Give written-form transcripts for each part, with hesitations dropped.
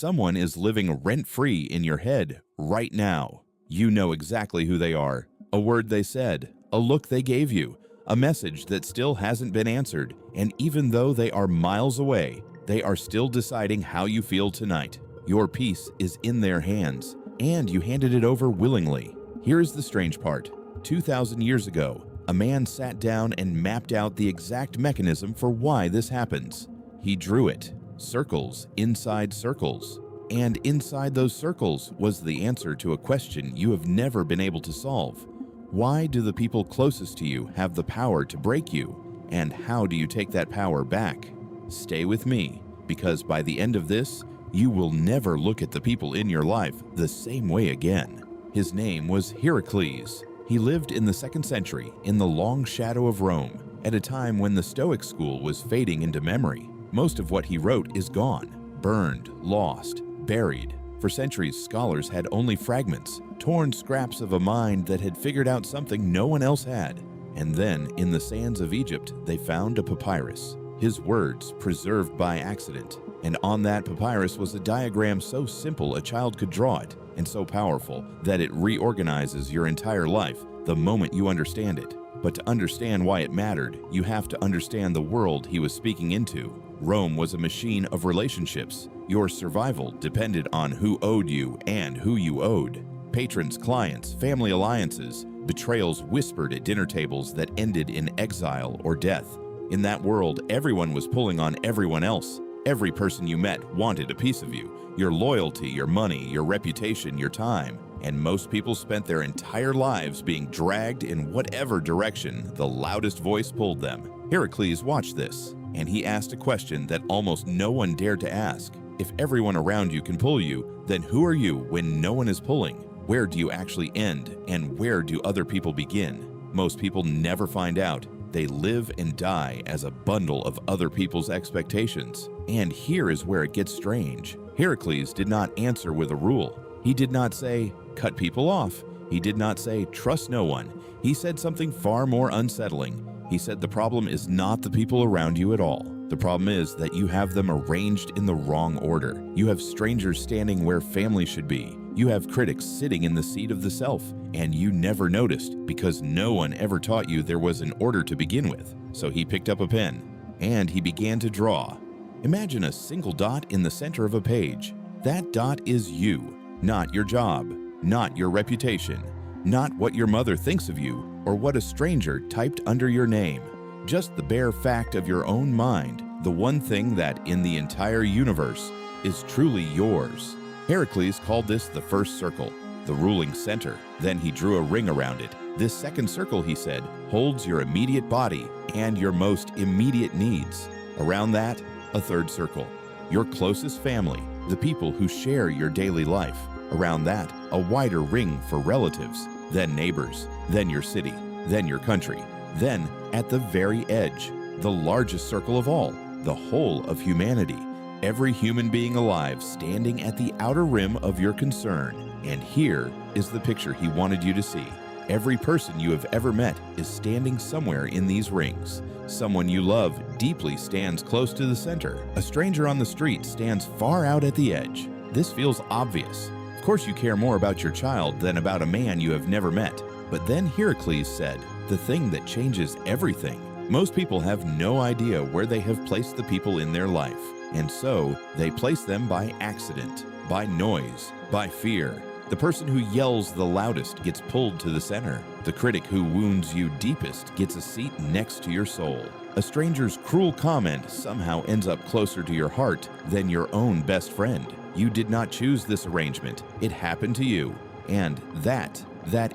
Someone is living rent-free in your head right now. You know exactly who they are. A word they said, a look they gave you, a message that still hasn't been answered, and even though they are miles away, they are still deciding how you feel tonight. Your peace is in their hands, and you handed it over willingly. Here's the strange part. 2,000 years ago, a man sat down and mapped out the exact mechanism for why this happens. He drew it. Circles inside circles. And inside those circles was the answer to a question you have never been able to solve. Why do the people closest to you have the power to break you? And how do you take that power back? Stay with me, because by the end of this, you will never look at the people in your life the same way again. His name was Hierocles. He lived in the 2nd century in the long shadow of Rome, at a time when the Stoic school was fading into memory. Most of what he wrote is gone, burned, lost, buried. For centuries, scholars had only fragments, torn scraps of a mind that had figured out something no one else had. And then, in the sands of Egypt, they found a papyrus. His words preserved by accident. And on that papyrus was a diagram so simple a child could draw it, and so powerful that it reorganizes your entire life the moment you understand it. But to understand why it mattered, you have to understand the world he was speaking into. Rome was a machine of relationships. Your survival depended on who owed you and who you owed. Patrons, clients, family alliances, betrayals whispered at dinner tables that ended in exile or death. In that world, everyone was pulling on everyone else. Every person you met wanted a piece of you, your loyalty, your money, your reputation, your time. And most people spent their entire lives being dragged in whatever direction the loudest voice pulled them. Hierocles watched this, and he asked a question that almost no one dared to ask. If everyone around you can pull you, then who are you when no one is pulling? Where do you actually end, and where do other people begin? Most people never find out. They live and die as a bundle of other people's expectations. And here is where it gets strange. Hierocles did not answer with a rule. He did not say, cut people off. He did not say, trust no one. He said something far more unsettling. He said the problem is not the people around you at all. The problem is that you have them arranged in the wrong order. You have strangers standing where family should be. You have critics sitting in the seat of the self, and you never noticed because no one ever taught you there was an order to begin with. So he picked up a pen, and he began to draw. Imagine a single dot in the center of a page. That dot is you, not your job, not your reputation, not what your mother thinks of you or what a stranger typed under your name. Just the bare fact of your own mind, the one thing that in the entire universe is truly yours. Hierocles called this the first circle, the ruling center. Then he drew a ring around it. This second circle, he said, holds your immediate body and your most immediate needs. Around that, a third circle, your closest family, the people who share your daily life. Around that, a wider ring for relatives, then neighbors, then your city, then your country. Then, at the very edge, the largest circle of all, the whole of humanity. Every human being alive standing at the outer rim of your concern. And here is the picture he wanted you to see. Every person you have ever met is standing somewhere in these rings. Someone you love deeply stands close to the center. A stranger on the street stands far out at the edge. This feels obvious. Of course you care more about your child than about a man you have never met. But then Hierocles said, the thing that changes everything. Most people have no idea where they have placed the people in their life. And so they place them by accident, by noise, by fear. The person who yells the loudest gets pulled to the center. The critic who wounds you deepest gets a seat next to your soul. A stranger's cruel comment somehow ends up closer to your heart than your own best friend. You did not choose this arrangement. It happened to you. And that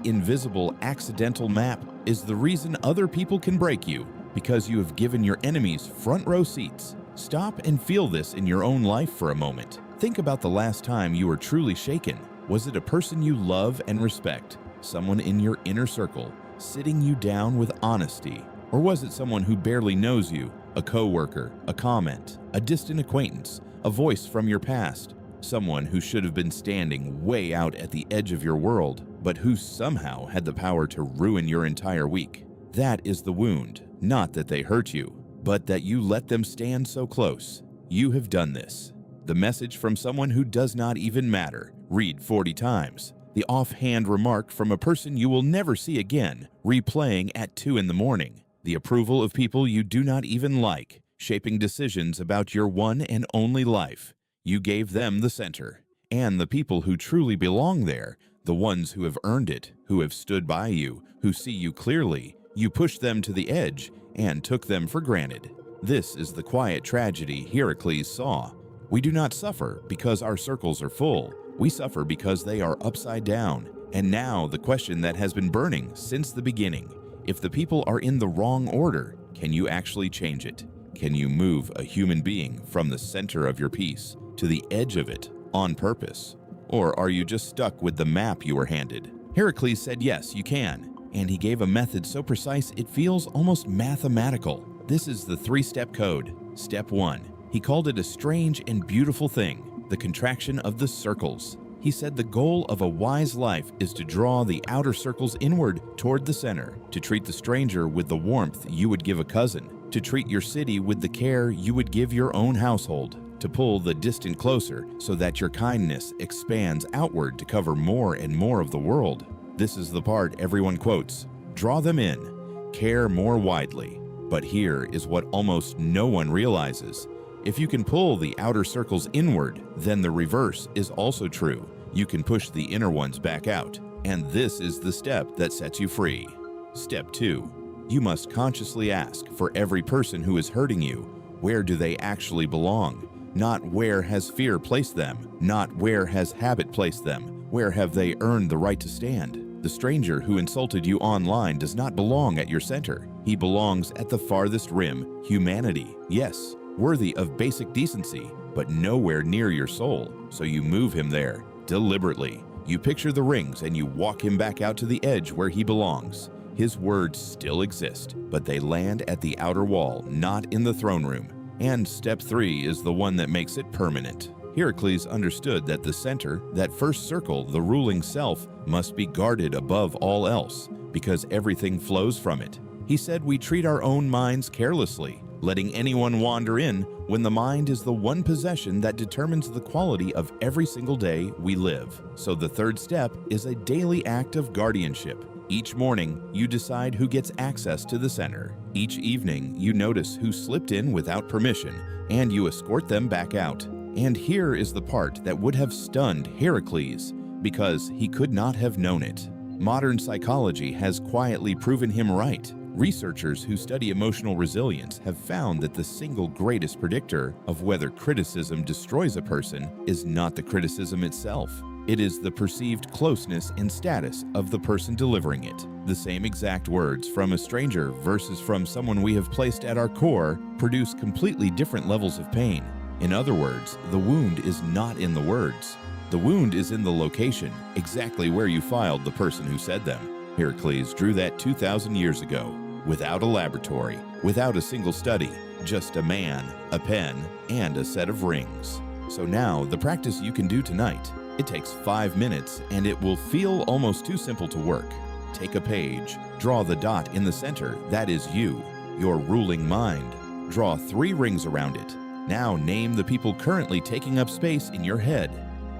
invisible accidental map is the reason other people can break you, because you have given your enemies front row seats. Stop and feel this in your own life for a moment. Think about the last time you were truly shaken. Was it a person you love and respect, someone in your inner circle, sitting you down with honesty? Or was it someone who barely knows you, a coworker, a comment, a distant acquaintance, a voice from your past, someone who should have been standing way out at the edge of your world, but who somehow had the power to ruin your entire week? That is the wound, not that they hurt you, but that you let them stand so close. You have done this. The message from someone who does not even matter. Read 40 times. The offhand remark from a person you will never see again, replaying at 2 in the morning. The approval of people you do not even like, shaping decisions about your one and only life. You gave them the center. And the people who truly belong there, the ones who have earned it, who have stood by you, who see you clearly, you pushed them to the edge and took them for granted. This is the quiet tragedy Hierocles saw. We do not suffer because our circles are full. We suffer because they are upside down. And now the question that has been burning since the beginning. If the people are in the wrong order, can you actually change it? Can you move a human being from the center of your piece to the edge of it on purpose? Or are you just stuck with the map you were handed? Hierocles said yes, you can. And he gave a method so precise it feels almost mathematical. This is the 3-step code. Step 1. He called it a strange and beautiful thing, the contraction of the circles. He said the goal of a wise life is to draw the outer circles inward toward the center, to treat the stranger with the warmth you would give a cousin, to treat your city with the care you would give your own household, to pull the distant closer so that your kindness expands outward to cover more and more of the world. This is the part everyone quotes. Draw them in. Care more widely. But here is what almost no one realizes. If you can pull the outer circles inward, then the reverse is also true. You can push the inner ones back out. And this is the step that sets you free. Step 2. You must consciously ask for every person who is hurting you, where do they actually belong? Not where has fear placed them, not where has habit placed them, where have they earned the right to stand? The stranger who insulted you online does not belong at your center. He belongs at the farthest rim, humanity. Yes, worthy of basic decency, but nowhere near your soul. So you move him there, deliberately. You picture the rings and you walk him back out to the edge where he belongs. His words still exist, but they land at the outer wall, not in the throne room. And step 3 is the one that makes it permanent. Hierocles understood that the center, that first circle, the ruling self, must be guarded above all else, because everything flows from it. He said we treat our own minds carelessly, letting anyone wander in when the mind is the one possession that determines the quality of every single day we live. So the 3rd step is a daily act of guardianship. Each morning, you decide who gets access to the center. Each evening, you notice who slipped in without permission, and you escort them back out. And here is the part that would have stunned Hierocles, because he could not have known it. Modern psychology has quietly proven him right. Researchers who study emotional resilience have found that the single greatest predictor of whether criticism destroys a person is not the criticism itself. It is the perceived closeness and status of the person delivering it. The same exact words from a stranger versus from someone we have placed at our core produce completely different levels of pain. In other words, the wound is not in the words. The wound is in the location, exactly where you filed the person who said them. Hierocles drew that 2,000 years ago, without a laboratory, without a single study, just a man, a pen, and a set of rings. So now, the practice you can do tonight. It takes 5 minutes, and it will feel almost too simple to work. Take a page, draw the dot in the center, that is you, your ruling mind. Draw 3 rings around it. Now name the people currently taking up space in your head,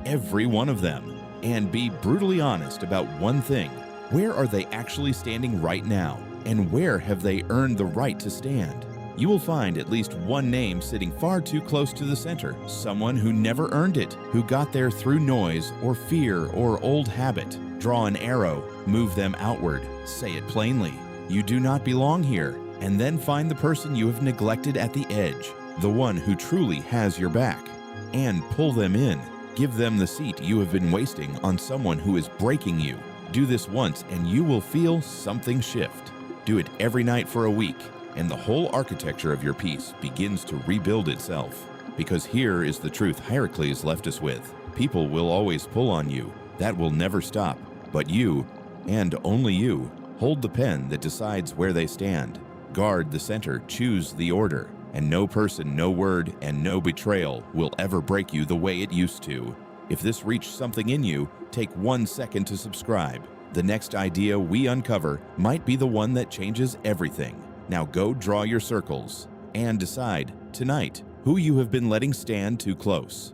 every one of them, and be brutally honest about one thing. Where are they actually standing right now, and where have they earned the right to stand? You will find at least one name sitting far too close to the center, someone who never earned it, who got there through noise or fear or old habit. Draw an arrow, move them outward, say it plainly. You do not belong here, and then find the person you have neglected at the edge, the one who truly has your back, and pull them in. Give them the seat you have been wasting on someone who is breaking you. Do this once and you will feel something shift. Do it every night for a week, and the whole architecture of your piece begins to rebuild itself. Because here is the truth Hierocles left us with. People will always pull on you. That will never stop. But you, and only you, hold the pen that decides where they stand. Guard the center, choose the order. And no person, no word, and no betrayal will ever break you the way it used to. If this reached something in you, take 1 second to subscribe. The next idea we uncover might be the one that changes everything. Now go draw your circles and decide tonight who you have been letting stand too close.